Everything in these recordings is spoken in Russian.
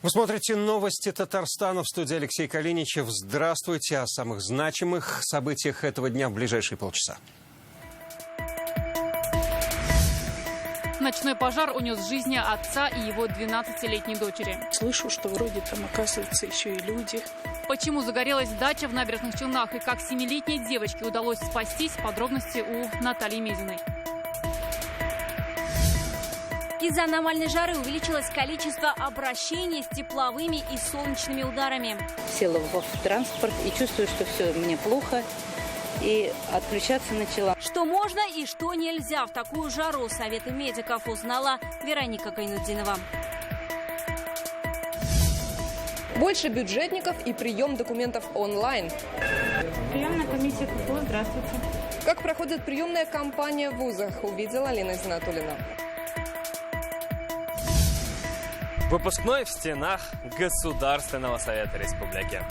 Вы смотрите новости Татарстана, в студии Алексей Калиничев. Здравствуйте. О самых значимых событиях этого дня в ближайшие полчаса. Ночной пожар унес жизни отца и его 12-летней дочери. Слышу, что вроде там, оказывается, еще и люди. Почему загорелась дача в Набережных Челнах и как 7-летней девочке удалось спастись, подробности у Натальи Мезиной. Из-за аномальной жары увеличилось количество обращений с тепловыми и солнечными ударами. Села в транспорт и чувствую, что все, мне плохо. И отключаться начала. Что можно и что нельзя в такую жару, советы медиков узнала Вероника Гайнутдинова. Больше бюджетников и прием документов онлайн. Приемная комиссия КФУ, здравствуйте. Как проходит приемная кампания в вузах, увидела Лена Изанатуллина. Выпускной в стенах Государственного совета республики.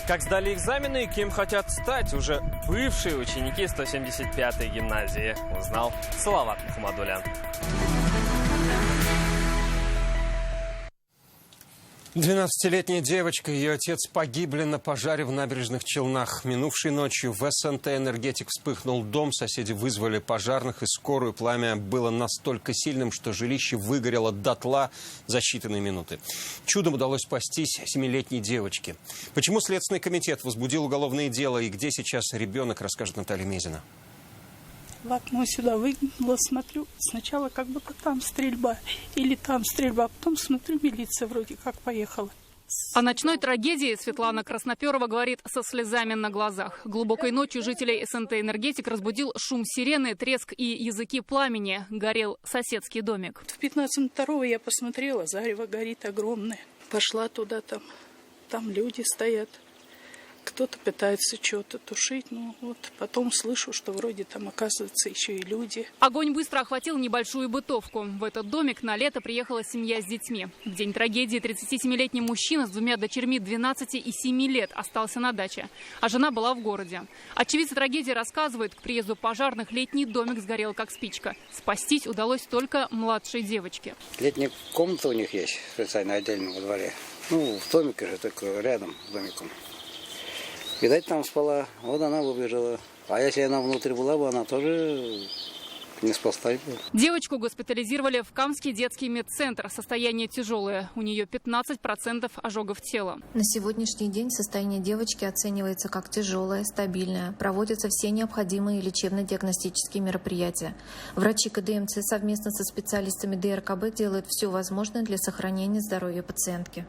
Как сдали экзамены и кем хотят стать уже бывшие ученики 175-й гимназии, узнал Салават Мухаммадулян. 12-летняя девочка и ее отец погибли на пожаре в Набережных Челнах. Минувшей ночью в СНТ «Энергетик» вспыхнул дом. Соседи вызвали пожарных и скорую. Пламя было настолько сильным, что жилище выгорело дотла за считанные минуты. Чудом удалось спастись 7-летней девочке. Почему Следственный комитет возбудил уголовное дело и где сейчас ребенок, расскажет Наталья Мезина. В окно сюда выглянула, смотрю, сначала как будто там стрельба или там стрельба, а потом смотрю, милиция вроде как поехала. О ночной трагедии Светлана Красноперова говорит со слезами на глазах. Глубокой ночью жителей СНТ «Энергетик» разбудил шум сирены, треск и языки пламени. Горел соседский домик. В 15:02 я посмотрела, зарево горит огромное. Пошла туда, там люди стоят. Кто-то пытается что-то тушить, потом слышу, что вроде там, оказывается, еще и люди. Огонь быстро охватил небольшую бытовку. В этот домик на лето приехала семья с детьми. В день трагедии 37-летний мужчина с двумя дочерьми 12 и 7 лет остался на даче, а жена была в городе. Очевидцы трагедии рассказывают, к приезду пожарных летний домик сгорел как спичка. Спастись удалось только младшей девочке. Летняя комната у них есть, специально отдельно во дворе. В домике же, только рядом с домиком. Видать, там спала, вот она выбежала. А если она внутри была бы, она тоже не спасла бы. Девочку госпитализировали в Камский детский медцентр. Состояние тяжелое. У нее 15% ожогов тела. На сегодняшний день состояние девочки оценивается как тяжелое, стабильное. Проводятся все необходимые лечебно-диагностические мероприятия. Врачи КДМЦ совместно со специалистами ДРКБ делают все возможное для сохранения здоровья пациентки.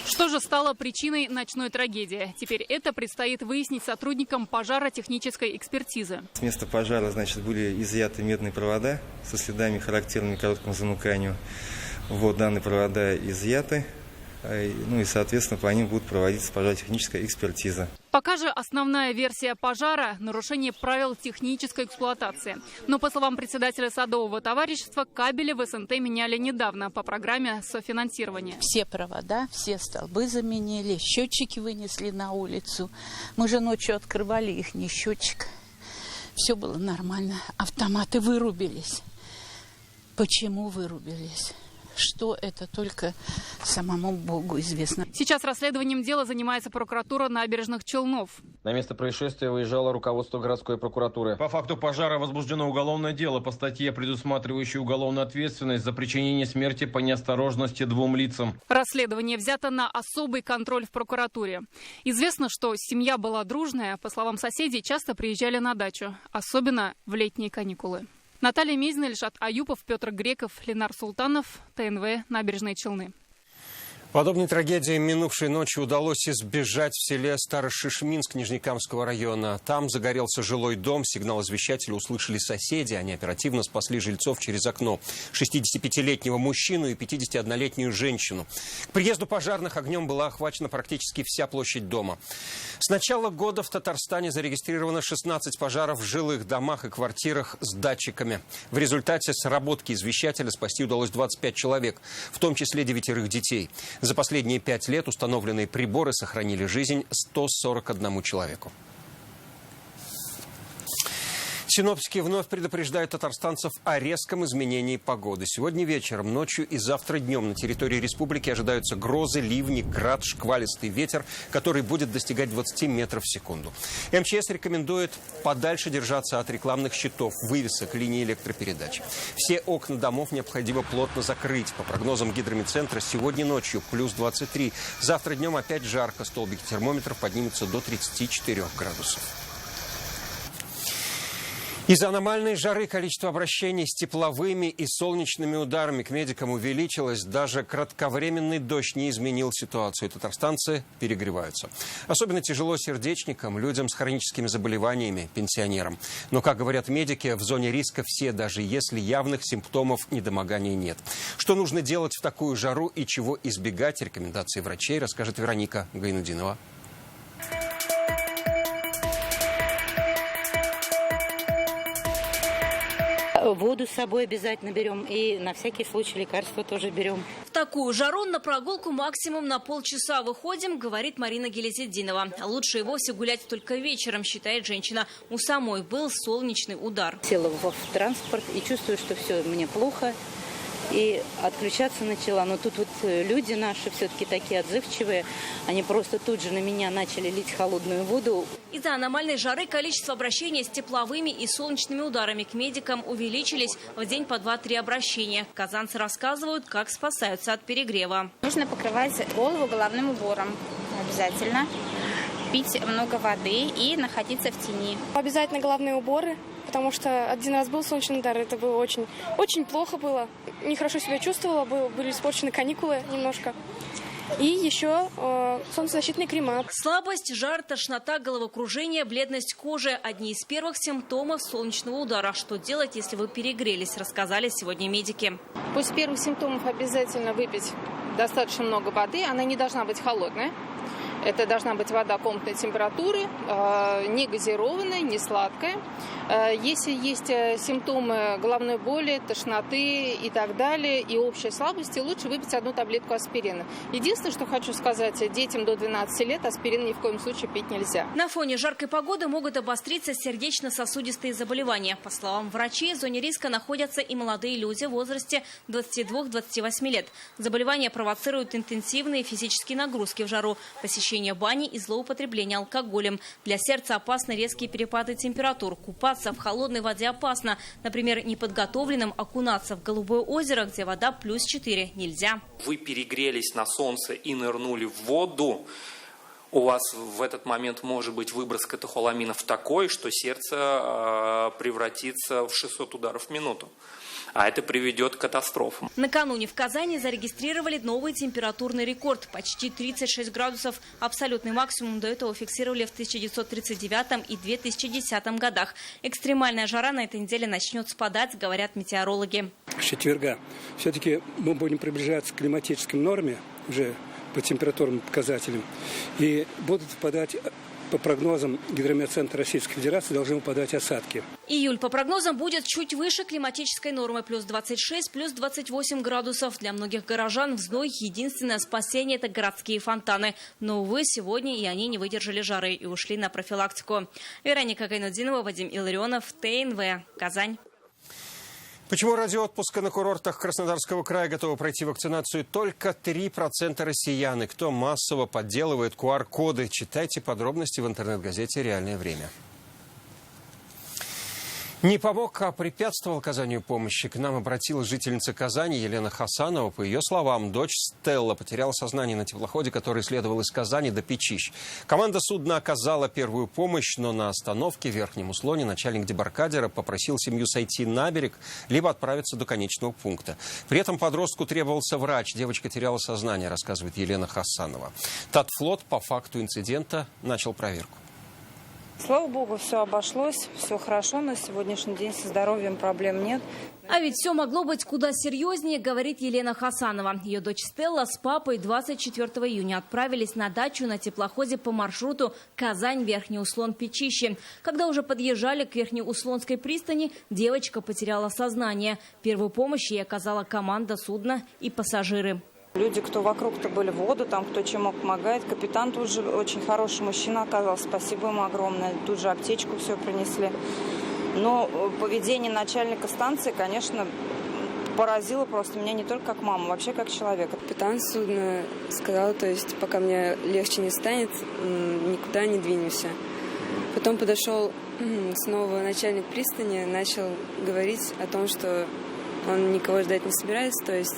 Что же стало причиной ночной трагедии? Теперь это предстоит выяснить сотрудникам пожаротехнической экспертизы. С места пожара, были изъяты медные провода со следами, характерными короткому замыканию. Данные провода изъяты. И, соответственно, по ним будет проводиться пожаротехническая экспертиза. Пока же основная версия пожара – нарушение правил технической эксплуатации. Но, по словам председателя садового товарищества, кабели в СНТ меняли недавно по программе софинансирования. Все провода, все столбы заменили, счетчики вынесли на улицу. Мы же ночью открывали их, не счетчик. Все было нормально. Автоматы вырубились. Почему вырубились? Что это, только самому Богу известно. Сейчас расследованием дела занимается прокуратура Набережных Челнов. На место происшествия выезжало руководство городской прокуратуры. По факту пожара возбуждено уголовное дело по статье, предусматривающей уголовную ответственность за причинение смерти по неосторожности 2 лицам. Расследование взято на особый контроль в прокуратуре. Известно, что семья была дружная. По словам соседей, часто приезжали на дачу, особенно в летние каникулы. Наталья Мезина, Ильшат Аюпов, Петр Греков, Ленар Султанов, ТНВ, Набережные Челны. Подобной трагедии минувшей ночью удалось избежать в селе Старошишминск Нижнекамского района. Там загорелся жилой дом. Сигнал извещателя услышали соседи. Они оперативно спасли жильцов через окно. 65-летнего мужчину и 51-летнюю женщину. К приезду пожарных огнем была охвачена практически вся площадь дома. С начала года в Татарстане зарегистрировано 16 пожаров в жилых домах и квартирах с датчиками. В результате сработки извещателя спасти удалось 25 человек, в том числе 9 детей. За последние 5 лет установленные приборы сохранили жизнь 141 человеку. Синоптики вновь предупреждают татарстанцев о резком изменении погоды. Сегодня вечером, ночью и завтра днем на территории республики ожидаются грозы, ливни, град, шквалистый ветер, который будет достигать 20 метров в секунду. МЧС рекомендует подальше держаться от рекламных щитов, вывесок, линий электропередач. Все окна домов необходимо плотно закрыть. По прогнозам гидромедцентра, сегодня ночью плюс 23. Завтра днем опять жарко. Столбики термометров поднимутся до 34 градусов. Из-за аномальной жары количество обращений с тепловыми и солнечными ударами к медикам увеличилось. Даже кратковременный дождь не изменил ситуацию. Татарстанцы перегреваются. Особенно тяжело сердечникам, людям с хроническими заболеваниями, пенсионерам. Но, как говорят медики, в зоне риска все, даже если явных симптомов недомогания нет. Что нужно делать в такую жару и чего избегать, рекомендации врачей, расскажет Вероника Гайнудинова. Воду с собой обязательно берем и на всякий случай лекарства тоже берем. В такую жару на прогулку максимум на полчаса выходим, говорит Марина Гелезетдинова. Лучше и вовсе гулять только вечером, считает женщина. У самой был солнечный удар. Села в транспорт и чувствую, что все, мне плохо. И отключаться начала. Но тут вот люди наши все-таки такие отзывчивые. Они просто тут же на меня начали лить холодную воду. Из-за аномальной жары количество обращений с тепловыми и солнечными ударами к медикам увеличились. В день по 2-3 обращения. Казанцы рассказывают, как спасаются от перегрева. Нужно покрывать голову головным убором. Обязательно. Пить много воды и находиться в тени. Обязательно головные уборы. Потому что один раз был солнечный удар, это было очень плохо было. Нехорошо себя чувствовала, были испорчены каникулы немножко. И еще солнцезащитные крема. Слабость, жар, тошнота, головокружение, бледность кожи – одни из первых симптомов солнечного удара. Что делать, если вы перегрелись, рассказали сегодня медики. После первых симптомов обязательно выпить достаточно много воды. Она не должна быть холодная. Это должна быть вода комнатной температуры, не газированная, не сладкая. Если есть симптомы головной боли, тошноты и так далее, и общей слабости, лучше выпить 1 таблетку аспирина. Единственное, что хочу сказать, детям до 12 лет аспирин ни в коем случае пить нельзя. На фоне жаркой погоды могут обостриться сердечно-сосудистые заболевания. По словам врачей, в зоне риска находятся и молодые люди в возрасте 22-28 лет. Заболевания провоцируют интенсивные физические нагрузки в жару, посещение бани и злоупотребление алкоголем. Для сердца опасны резкие перепады температур. Купаться в холодной воде опасно. Например, неподготовленным окунаться в Голубое озеро, где вода плюс 4, нельзя. Вы перегрелись на солнце и нырнули в воду. У вас в этот момент может быть выброс катехоламинов такой, что сердце превратится в 600 ударов в минуту. А это приведет к катастрофам. Накануне в Казани зарегистрировали новый температурный рекорд. Почти 36 градусов. Абсолютный максимум до этого фиксировали в 1939 и 2010 годах. Экстремальная жара на этой неделе начнет спадать, говорят метеорологи. С четверга все-таки мы будем приближаться к климатической норме уже по температурным показателям. И будут впадать... По прогнозам Гидромедцентра Российской Федерации должны выпадать осадки. Июль по прогнозам будет чуть выше климатической нормы. Плюс 26, плюс 28 градусов. Для многих горожан в зной единственное спасение – это городские фонтаны. Но, увы, сегодня и они не выдержали жары и ушли на профилактику. Вероника Гайнудинова, Вадим Илларионов, ТНВ, Казань. Почему ради отпуска на курортах Краснодарского края готовы пройти вакцинацию только 3% россиян? И кто массово подделывает QR-коды? Читайте подробности в интернет-газете «Реальное время». Не помог, а препятствовал оказанию помощи. К нам обратилась жительница Казани Елена Хасанова. По ее словам, дочь Стелла потеряла сознание на теплоходе, который следовал из Казани до Печищ. Команда судна оказала первую помощь, но на остановке в Верхнем Услоне начальник дебаркадера попросил семью сойти на берег, либо отправиться до конечного пункта. При этом подростку требовался врач. Девочка теряла сознание, рассказывает Елена Хасанова. Татфлот по факту инцидента начал проверку. Слава богу, все обошлось, все хорошо. На сегодняшний день со здоровьем проблем нет. А ведь все могло быть куда серьезнее, говорит Елена Хасанова. Ее дочь Стелла с папой 24 июня отправились на дачу на теплоходе по маршруту Казань-Верхний Услон-Печище. Когда уже подъезжали к Верхнеуслонской пристани, девочка потеряла сознание. Первую помощь ей оказала команда судна и пассажиры. Люди, кто вокруг-то были в воду, там кто чем мог помогает. Капитан тут же очень хороший мужчина оказался. Спасибо ему огромное. Тут же аптечку все принесли. Но поведение начальника станции, конечно, поразило просто меня не только как маму, вообще как человека. Капитан судна сказал, то есть пока мне легче не станет, никуда не двинемся. Потом подошел снова начальник пристани, начал говорить о том, что он никого ждать не собирается, то есть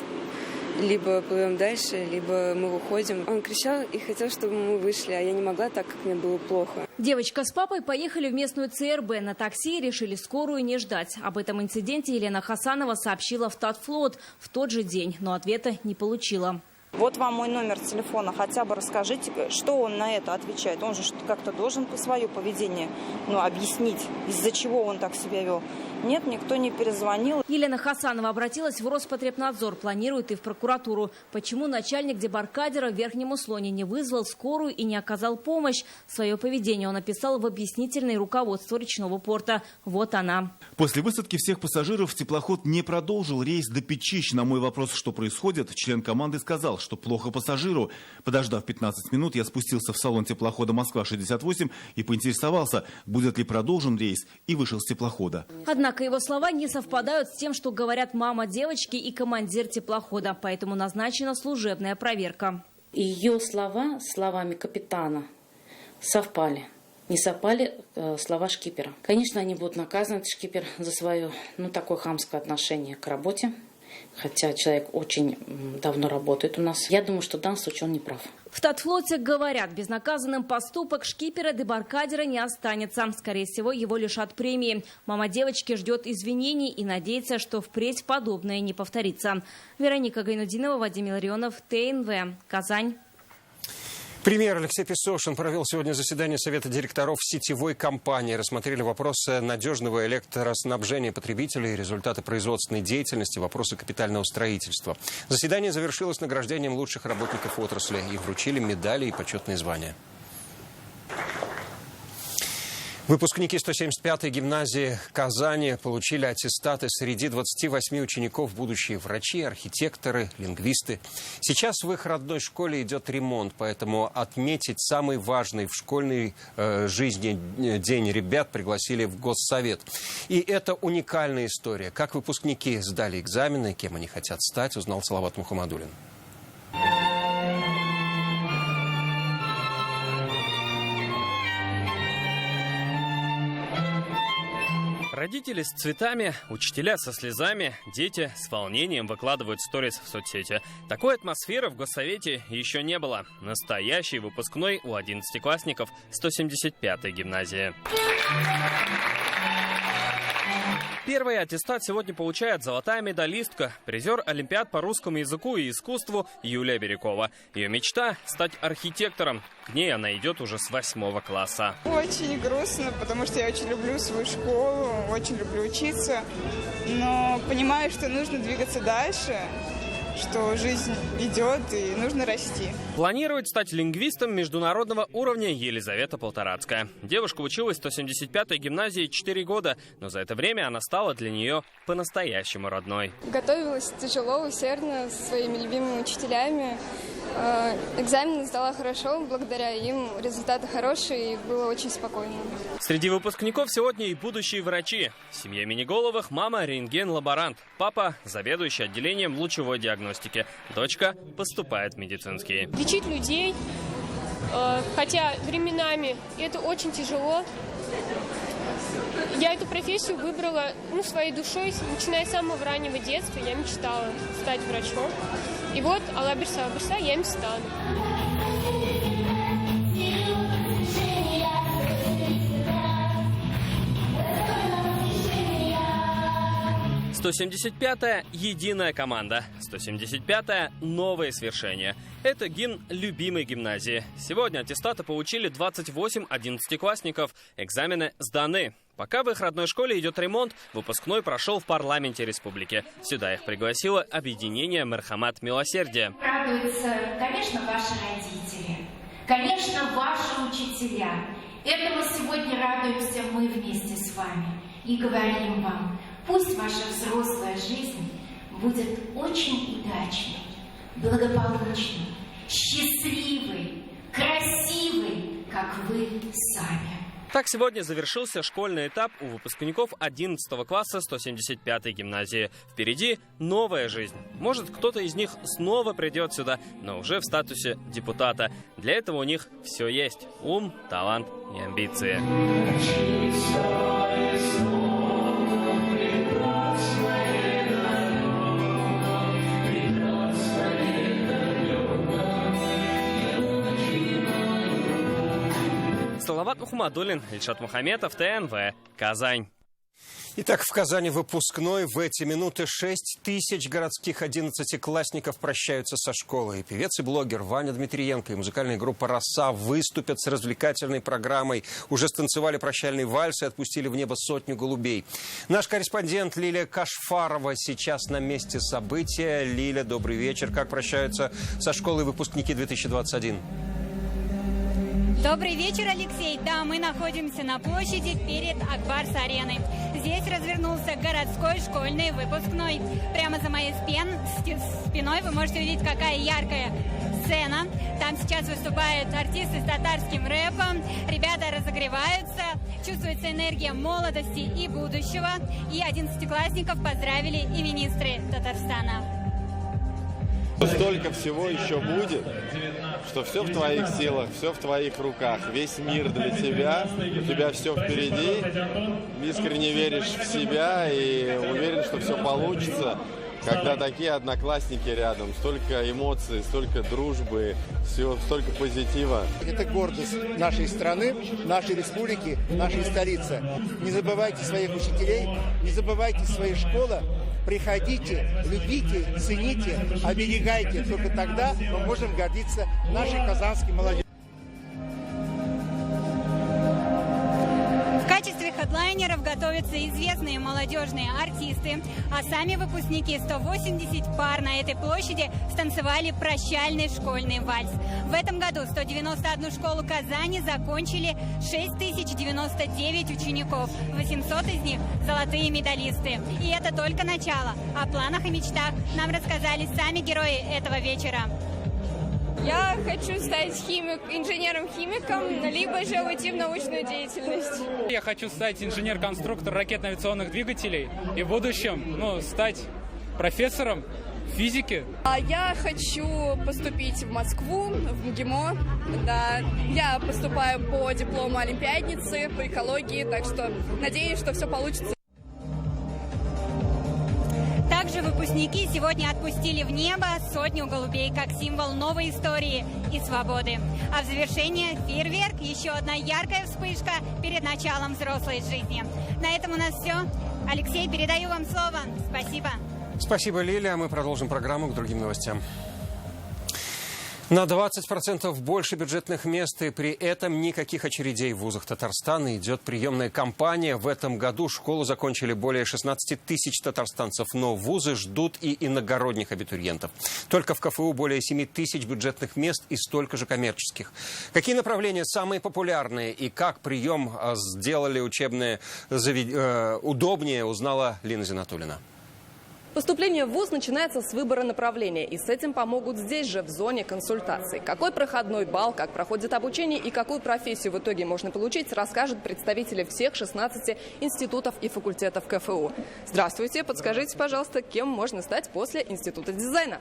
либо плывем дальше, либо мы выходим. Он кричал и хотел, чтобы мы вышли, а я не могла, так как мне было плохо. Девочка с папой поехали в местную ЦРБ. На такси решили скорую не ждать. Об этом инциденте Елена Хасанова сообщила в Татфлот в тот же день, но ответа не получила. Вот вам мой номер телефона, хотя бы расскажите, что он на это отвечает. Он же как-то должен по свое поведение объяснить, из-за чего он так себя вел. Нет, никто не перезвонил. Елена Хасанова обратилась в Роспотребнадзор, планирует и в прокуратуру. Почему начальник дебаркадера в Верхнем Услоне не вызвал скорую и не оказал помощь? Свое поведение он описал в объяснительной руководству речного порта. Вот она. После высадки всех пассажиров теплоход не продолжил рейс до Печищ. На мой вопрос, что происходит, член команды сказал, что плохо пассажиру. Подождав 15 минут, я спустился в салон теплохода «Москва-68» и поинтересовался, будет ли продолжен рейс, и вышел с теплохода. Однако его слова не совпадают с тем, что говорят мама девочки и командир теплохода, поэтому назначена служебная проверка. Ее слова с словами капитана совпали. Не совпали слова шкипера. Конечно, они будут наказаны, этот шкипер, за свое такое хамское отношение к работе. Хотя человек очень давно работает у нас. Я думаю, что в данном случае он не прав. В Татфлоте говорят, безнаказанным поступок шкипера дебаркадера не останется. Скорее всего, его лишат премии. Мама девочки ждет извинений и надеется, что впредь подобное не повторится. Вероника Гайнудинова, Вадим Илларионов, ТНВ, Казань. Премьер Алексей Песошин провел сегодня заседание Совета директоров сетевой компании. Рассмотрели вопросы надежного электроснабжения потребителей, результаты производственной деятельности, вопросы капитального строительства. Заседание завершилось награждением лучших работников отрасли. Их вручили медали и почетные звания. Выпускники 175-й гимназии Казани получили аттестаты. Среди 28 учеников будущие врачи, архитекторы, лингвисты. Сейчас в их родной школе идет ремонт, поэтому отметить самый важный в школьной жизни день ребят пригласили в Госсовет. И это уникальная история. Как выпускники сдали экзамены, кем они хотят стать, узнал Салават Мухаммадуллин. Родители с цветами, учителя со слезами, дети с волнением выкладывают сторис в соцсети. Такой атмосферы в Госсовете еще не было. Настоящий выпускной у 11-классников 175-й гимназии. Первый аттестат сегодня получает золотая медалистка, призер Олимпиад по русскому языку и искусству Юлия Бирюкова. Ее мечта – стать архитектором. К ней она идет уже с 8 класса. Очень грустно, потому что я очень люблю свою школу, очень люблю учиться. Но понимаю, что нужно двигаться дальше, что жизнь идет и нужно расти. Планирует стать лингвистом международного уровня Елизавета Полторацкая. Девушка училась в 175-й гимназии 4 года, но за это время она стала для нее по-настоящему родной. Готовилась тяжело, усердно, со своими любимыми учителями. Экзамены сдала хорошо, благодаря им результаты хорошие и было очень спокойно. Среди выпускников сегодня и будущие врачи. В семье Минеголовых мама рентген-лаборант, папа заведующий отделением лучевой диагностики, дочка поступает в медицинский. Лечить людей, хотя временами это очень тяжело. Я эту профессию выбрала своей душой, начиная с самого раннего детства. Я мечтала стать врачом. И вот, Алла Берса, я им стану. 175-я – единая команда. 175-я – новые свершения. Это гимн любимой гимназии. Сегодня аттестаты получили 28 11-классников. Экзамены сданы. Пока в их родной школе идет ремонт, выпускной прошел в парламенте республики. Сюда их пригласило объединение «Мерхамат Милосердия». Радуются, конечно, ваши родители, конечно, ваши учителя. Этому сегодня радуемся мы вместе с вами и говорим вам: пусть ваша взрослая жизнь будет очень удачной, благополучной, счастливой, красивой, как вы сами. Так сегодня завершился школьный этап у выпускников 11 класса 175-й гимназии. Впереди новая жизнь. Может, кто-то из них снова придет сюда, но уже в статусе депутата. Для этого у них все есть: ум, талант и амбиции. Салават Мухаммадуллин, Ильшат Мухаметов, ТНВ, Казань. Итак, в Казани выпускной. В эти минуты 6 тысяч городских 11-классников прощаются со школой. Певец и блогер Ваня Дмитриенко и музыкальная группа «Роса» выступят с развлекательной программой. Уже станцевали прощальный вальс и отпустили в небо 100 голубей. Наш корреспондент Лилия Кашфарова сейчас на месте события. Лиля, добрый вечер. Как прощаются со школой выпускники 2021? Добрый вечер, Алексей. Да, мы находимся на площади перед Ак-Барс-ареной. Здесь развернулся городской школьный выпускной. Прямо за моей спиной вы можете увидеть, какая яркая сцена. Там сейчас выступают артисты с татарским рэпом. Ребята разогреваются. Чувствуется энергия молодости и будущего. И 11-классников поздравили и министры Татарстана. Столько всего еще будет, что все в твоих силах, все в твоих руках. Весь мир для тебя, у тебя все впереди. Искренне веришь в себя и уверен, что все получится. Когда такие одноклассники рядом, столько эмоций, столько дружбы, все, столько позитива. Это гордость нашей страны, нашей республики, нашей столицы. Не забывайте своих учителей, не забывайте свои школы. Приходите, любите, цените, оберегайте. Только тогда мы можем гордиться нашей казанской молодежью. В качестве хедлайнеров готовятся известные молодежные артисты, а сами выпускники 180 пар на этой площади станцевали прощальный школьный вальс. В этом году 191 школу Казани закончили 6099 учеников, 800 из них золотые медалисты. И это только начало. О планах и мечтах нам рассказали сами герои этого вечера. Я хочу стать инженером-химиком, либо же уйти в научную деятельность. Я хочу стать инженер-конструктор ракетно-авиационных двигателей и в будущем стать профессором физики. Я хочу поступить в Москву, в МГИМО. Да, я поступаю по диплому олимпиадницы, по экологии, так что надеюсь, что все получится. Также выпускники сегодня отпустили в небо 100 голубей как символ новой истории и свободы. А в завершение фейерверк, еще одна яркая вспышка перед началом взрослой жизни. На этом у нас все. Алексей, передаю вам слово. Спасибо. Спасибо, Лилия. Мы продолжим программу к другим новостям. На 20% больше бюджетных мест, и при этом никаких очередей в вузах Татарстана. Идет приемная кампания. В этом году школу закончили более 16 тысяч татарстанцев, но вузы ждут и иногородних абитуриентов. Только в КФУ более 7 тысяч бюджетных мест и столько же коммерческих. Какие направления самые популярные и как прием сделали учебные удобнее, узнала Лина Зинатуллина. Поступление в вуз начинается с выбора направления, и с этим помогут здесь же, в зоне консультаций. Какой проходной балл, как проходит обучение и какую профессию в итоге можно получить, расскажут представители всех 16 институтов и факультетов КФУ. Здравствуйте, подскажите, пожалуйста, кем можно стать после Института дизайна?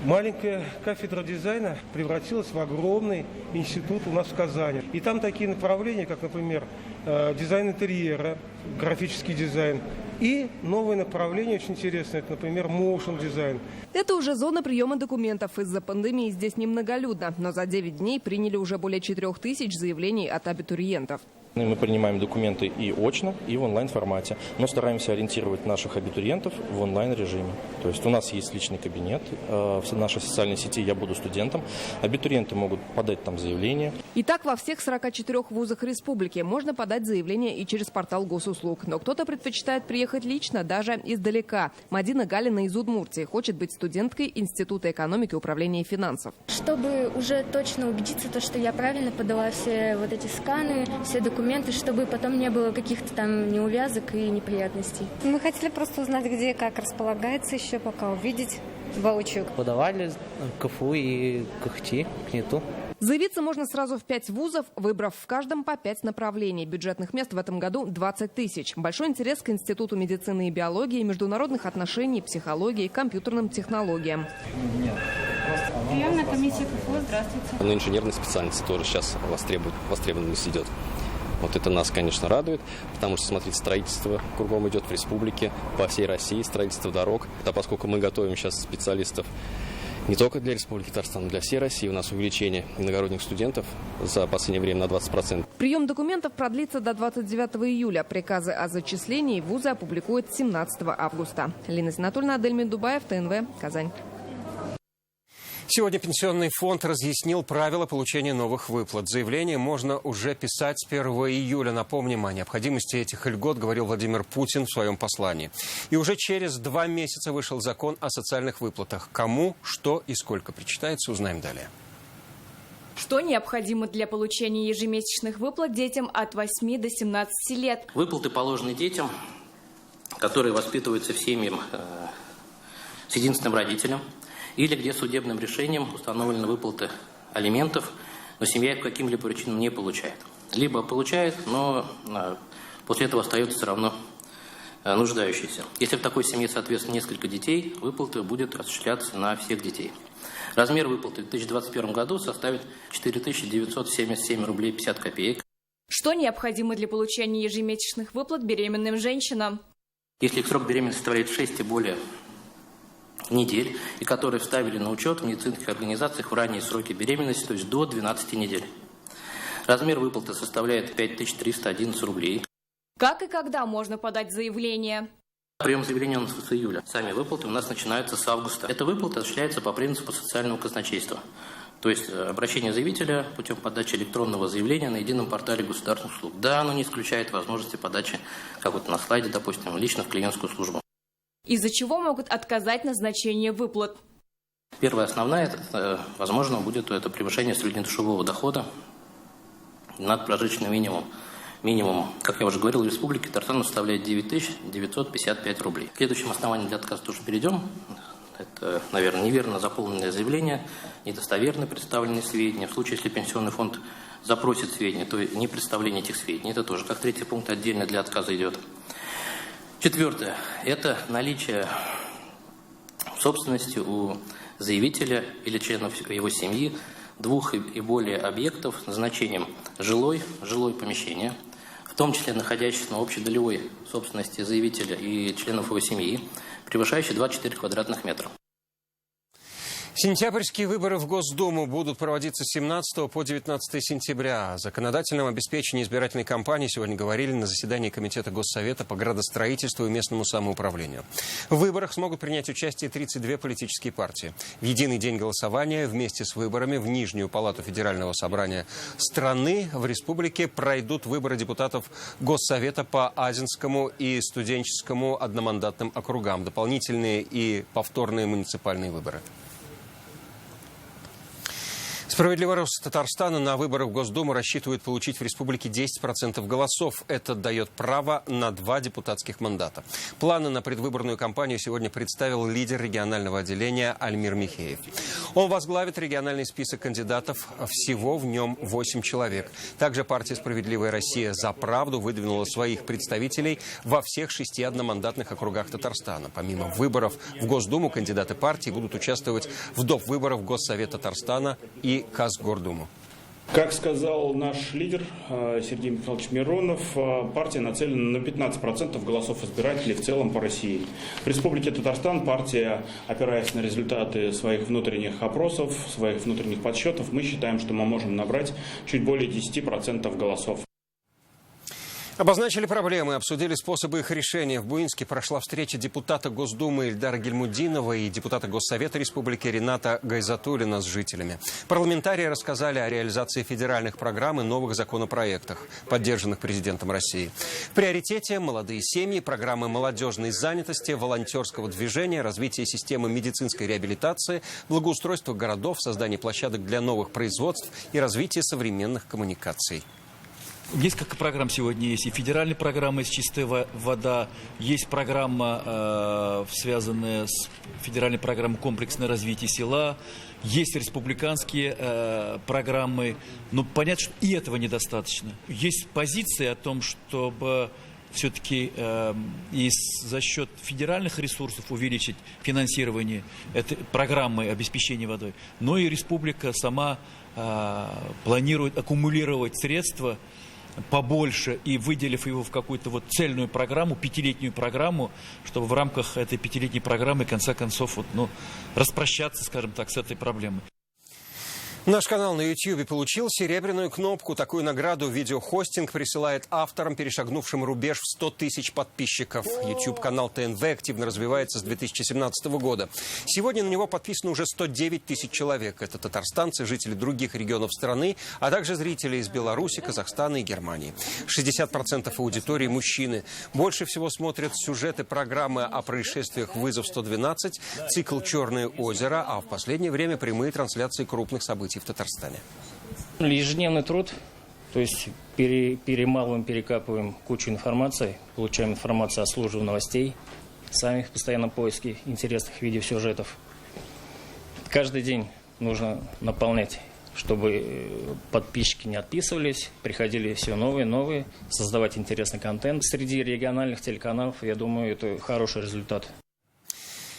Маленькая кафедра дизайна превратилась в огромный институт у нас в Казани. И там такие направления, как, например, дизайн интерьера, графический дизайн. И новое направление очень интересное, это, например, motion дизайн. Это уже зона приема документов. Из-за пандемии здесь немноголюдно, но за 9 дней приняли уже более 4000 заявлений от абитуриентов. Мы принимаем документы и очно, и в онлайн-формате, но стараемся ориентировать наших абитуриентов в онлайн-режиме. То есть у нас есть личный кабинет, в нашей социальной сети «Я буду студентом». Абитуриенты могут подать там заявление. Итак, во всех 44 вузах республики можно подать заявление и через портал госуслуг. Но кто-то предпочитает приехать лично, даже издалека. Мадина Галина из Удмуртии хочет быть студенткой Института экономики, управления и финансов. Чтобы уже точно убедиться, что я правильно подала все вот эти сканы, все документы, чтобы потом не было каких-то там неувязок и неприятностей. Мы хотели просто узнать, где как располагается еще, пока увидеть. Баучук. Подавали КФУ и КХТИ, КНИТУ. Заявиться можно сразу в 5 вузов, выбрав в каждом по 5 направлений. Бюджетных мест в этом году 20 тысяч. Большой интерес к Институту медицины и биологии, международных отношений, психологии, компьютерным технологиям. Приемная комиссия КФУ, здравствуйте. На инженерной специальности тоже сейчас востребованность идет. Вот это нас, конечно, радует, потому что, смотрите, строительство кругом идет в республике, по всей России, строительство дорог. А поскольку мы готовим сейчас специалистов не только для Республики Татарстан, но и для всей России, у нас увеличение иногородних студентов за последнее время на 20%. Прием документов продлится до 29 июля. Приказы о зачислении вузы опубликуют 17 августа. Лина Зинатульна, Адель Меддубаев, ТНВ, Казань. Сегодня Пенсионный фонд разъяснил правила получения новых выплат. Заявление можно уже писать с 1 июля. Напомним, о необходимости этих льгот говорил Владимир Путин в своем послании. И уже через 2 месяца вышел закон о социальных выплатах. Кому, что и сколько причитается, узнаем далее. Что необходимо для получения ежемесячных выплат детям от 8 до 17 лет? Выплаты положены детям, которые воспитываются в семьях с единственным родителем, или где судебным решением установлены выплаты алиментов, но семья их по каким-либо причинам не получает. Либо получает, но после этого остается все равно нуждающийся. Если в такой семье, соответственно, несколько детей, выплаты будут осуществляться на всех детей. Размер выплаты в 2021 году составит 4977 рублей 50 копеек. Что необходимо для получения ежемесячных выплат беременным женщинам? Если их срок беременности составляет 6 и более недель, и которые вставили на учет в медицинских организациях в ранние сроки беременности, то есть до 12 недель. Размер выплаты составляет 5311 рублей. Как и когда можно подать заявление? Прием заявления у нас с июля. Сами выплаты у нас начинаются с августа. Эта выплата осуществляется по принципу социального казначейства. То есть обращение заявителя путем подачи электронного заявления на едином портале государственных услуг. Да, оно не исключает возможности подачи, как вот на слайде, допустим, лично в клиентскую службу. Из-за чего могут отказать назначение выплат? Первая основная, возможно, будет это превышение среднедушевого дохода над прожиточный минимум. Минимум, как я уже говорил, в Республике Татарстан составляет 9955 рублей. К следующему основанию для отказа тоже перейдем. Это, наверное, неверно заполненное заявление, недостоверно представленные сведения. В случае, если Пенсионный фонд запросит сведения, то не представление этих сведений. Это тоже, как третий пункт, отдельно для отказа идет. Четвертое. Это наличие собственности у заявителя или членов его семьи 2 и более объектов с значением жилое помещение, в том числе находящихся на общедолевой собственности заявителя и членов его семьи, превышающие 24 квадратных метра. Сентябрьские выборы в Госдуму будут проводиться с 17 по 19 сентября. О законодательном обеспечении избирательной кампании сегодня говорили на заседании Комитета Госсовета по градостроительству и местному самоуправлению. В выборах смогут принять участие 32 политические партии. В единый день голосования вместе с выборами в Нижнюю палату Федерального собрания страны в республике пройдут выборы депутатов Госсовета по Азинскому и Студенческому одномандатным округам, дополнительные и повторные муниципальные выборы. Справедливый рост Татарстана на выборах в Госдуму рассчитывает получить в республике 10% голосов. Это дает право на 2 депутатских мандата. Планы на предвыборную кампанию сегодня представил лидер регионального отделения Альмир Михеев. Он возглавит региональный список кандидатов. Всего в нем 8 человек. Также партия «Справедливая Россия за правду» выдвинула своих представителей во всех 6 одномандатных округах Татарстана. Помимо выборов в Госдуму, кандидаты партии будут участвовать в доп. Выборах в Госсовет Татарстана и Казгордуму. Как сказал наш лидер Сергей Михайлович Миронов, партия нацелена на 15% голосов избирателей в целом по России. В Республике Татарстан партия, опираясь на результаты своих внутренних опросов, своих внутренних подсчетов, мы считаем, что мы можем набрать чуть более 10% голосов. Обозначили проблемы, обсудили способы их решения. В Буинске прошла встреча депутата Госдумы Ильдара Гильмудинова и депутата Госсовета Республики Рената Гайзатуллина с жителями. Парламентарии рассказали о реализации федеральных программ и новых законопроектах, поддержанных президентом России. В приоритете молодые семьи, программы молодежной занятости, волонтерского движения, развитие системы медицинской реабилитации, благоустройство городов, создание площадок для новых производств и развитие современных коммуникаций. Несколько программ сегодня есть. И федеральная программа «Есть чистая вода», есть программа, связанная с федеральной программой «Комплексное развитие села», есть республиканские программы. Но понятно, что и этого недостаточно. Есть позиции о том, чтобы все-таки за счет федеральных ресурсов увеличить финансирование этой программы обеспечения водой. Но и республика сама планирует аккумулировать средства побольше и выделив его в какую-то вот цельную программу, 5-летнюю программу, чтобы в рамках этой 5-летней программы в конце концов распрощаться, скажем так, с этой проблемой. Наш канал на YouTube получил серебряную кнопку. Такую награду видеохостинг присылает авторам, перешагнувшим рубеж в 100 тысяч подписчиков. YouTube-канал ТНВ активно развивается с 2017 года. Сегодня на него подписано уже 109 тысяч человек. Это татарстанцы, жители других регионов страны, а также зрители из Беларуси, Казахстана и Германии. 60% аудитории – мужчины. Больше всего смотрят сюжеты программы о происшествиях «Вызов-112», цикл «Черное озеро», а в последнее время прямые трансляции крупных событий в Татарстане. Ежедневный труд, то есть перемалываем, перекапываем кучу информации, получаем информацию о службе новостей, сами в постоянном поиске интересных видеосюжетов. Каждый день нужно наполнять, чтобы подписчики не отписывались, приходили все новые и новые, создавать интересный контент. Среди региональных телеканалов, я думаю, это хороший результат.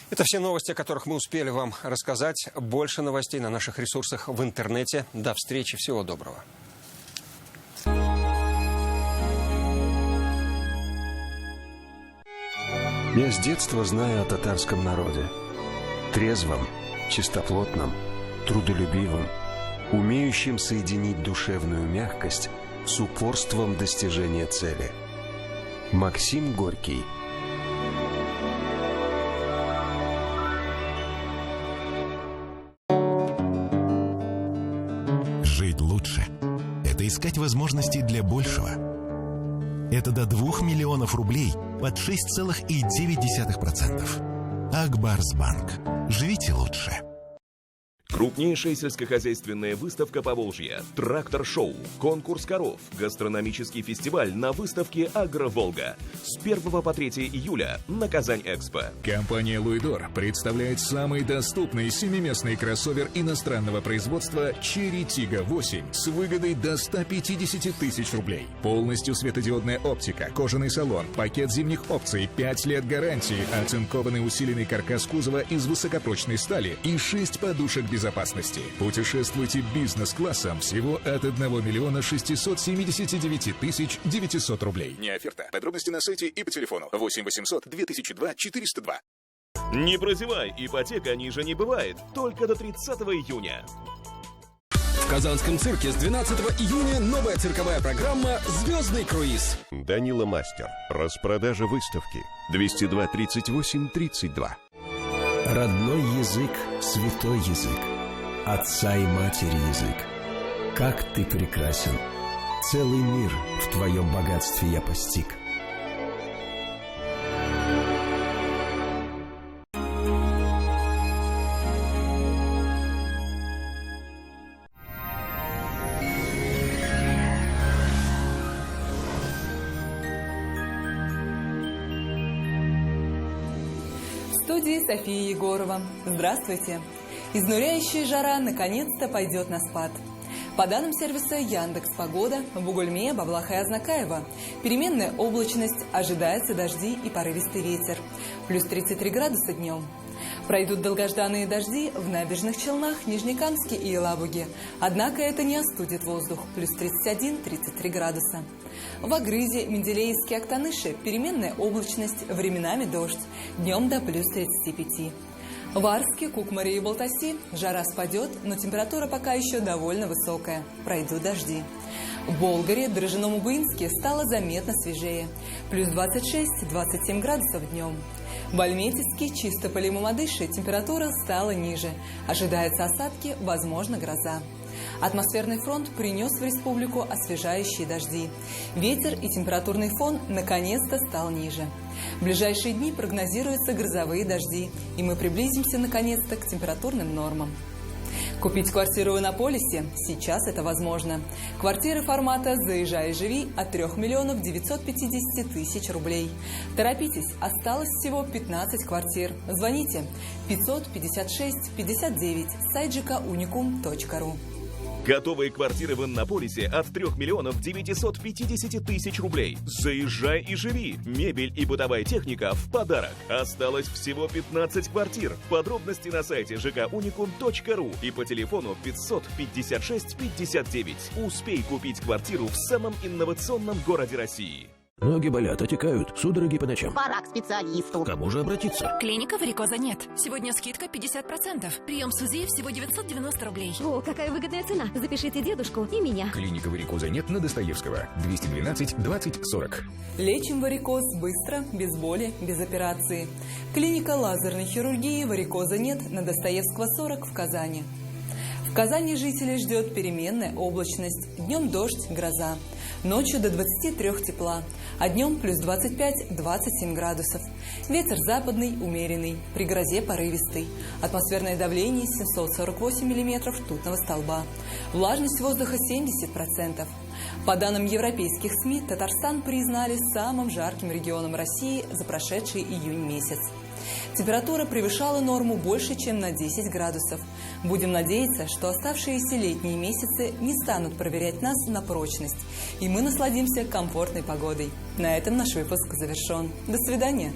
Это все новости, о которых мы успели вам рассказать. Больше новостей на наших ресурсах в интернете. До встречи. Всего доброго. Я с детства знаю о татарском народе. Трезвом, чистоплотном, трудолюбивом, умеющим соединить душевную мягкость с упорством достижения цели. Максим Горький. Жить лучше – это искать возможности для большего. Это до 2 миллионов рублей под 6,9%. Акбарсбанк. Живите лучше. Крупнейшая сельскохозяйственная выставка Поволжья, трактор-шоу, конкурс коров, гастрономический фестиваль на выставке «Агро-Волга» с 1 по 3 июля на Казань-Экспо. Компания «Луидор» представляет самый доступный 7-местный кроссовер иностранного производства Cherry Tiggo 8 с выгодой до 150 тысяч рублей. Полностью светодиодная оптика, кожаный салон, пакет зимних опций, 5 лет гарантии, оцинкованный усиленный каркас кузова из высокопрочной стали и 6 подушек безопасности. Путешествуйте бизнес-классом всего от 1 миллиона 679 тысяч 900 рублей. Не оферта. Подробности на сайте и по телефону 8 800 2002 402. Не прозевай, ипотека ниже не бывает. Только до 30 июня. В Казанском цирке с 12 июня новая цирковая программа «Звездный круиз». Данила Мастер. Распродажа выставки. 202 38 32. Родной язык – святой язык. Отца и матери язык. Как ты прекрасен! Целый мир в твоем богатстве я постиг. В студии София Егорова. Здравствуйте! Изнуряющая жара наконец-то пойдет на спад. По данным сервиса Яндекс.Погода, в Бугульме, Бавлах и Азнакаево переменная облачность, ожидаются дожди и порывистый ветер. Плюс 33 градуса днем. Пройдут долгожданные дожди в Набережных Челнах, Нижнекамске и Елабуге. Однако это не остудит воздух. Плюс 31-33 градуса. В Агрызе, Менделеевске, Актаныше переменная облачность, временами дождь. Днем до плюс 35. В Арске, Кукмаре и Балтаси жара спадет, но температура пока еще довольно высокая. Пройдут дожди. В Болгаре, Дрожжином и Буинске стало заметно свежее. Плюс 26-27 градусов днем. В Альметьевске, Чистополе и Мамадыше температура стала ниже. Ожидаются осадки, возможно, гроза. Атмосферный фронт принес в республику освежающие дожди. Ветер и температурный фон наконец-то стал ниже. В ближайшие дни прогнозируются грозовые дожди, и мы приблизимся наконец-то к температурным нормам. Купить квартиру в Иннополисе? Сейчас это возможно. Квартиры формата «Заезжай и живи» от 3 миллионов 950 тысяч рублей. Торопитесь, осталось всего 15 квартир. Звоните 556 59, сайт jkunicum.ru. Готовые квартиры в Иннополисе от 3 миллионов 950 тысяч рублей. Заезжай и живи. Мебель и бытовая техника в подарок. Осталось всего 15 квартир. Подробности на сайте jkunicum.ru и по телефону 556 59. Успей купить квартиру в самом инновационном городе России. Ноги болят, отекают, судороги по ночам. Пора к специалисту. К кому же обратиться? Клиника варикоза нет. Сегодня скидка 50%. Прием с УЗИ всего 990 рублей. О, какая выгодная цена. Запишите дедушку и меня. Клиника варикоза нет на Достоевского. 212 20 40. Лечим варикоз быстро, без боли, без операции. Клиника лазерной хирургии «Варикоза нет» на Достоевского 40 в Казани. В Казани жителей ждет переменная облачность. Днем дождь, гроза. Ночью до 23 тепла, а днем плюс 25-27 градусов. Ветер западный, умеренный, при грозе порывистый. Атмосферное давление 748 миллиметров ртутного столба. Влажность воздуха 70%. По данным европейских СМИ, Татарстан признали самым жарким регионом России за прошедший июнь месяц. Температура превышала норму больше, чем на 10 градусов. Будем надеяться, что оставшиеся летние месяцы не станут проверять нас на прочность, и мы насладимся комфортной погодой. На этом наш выпуск завершен. До свидания.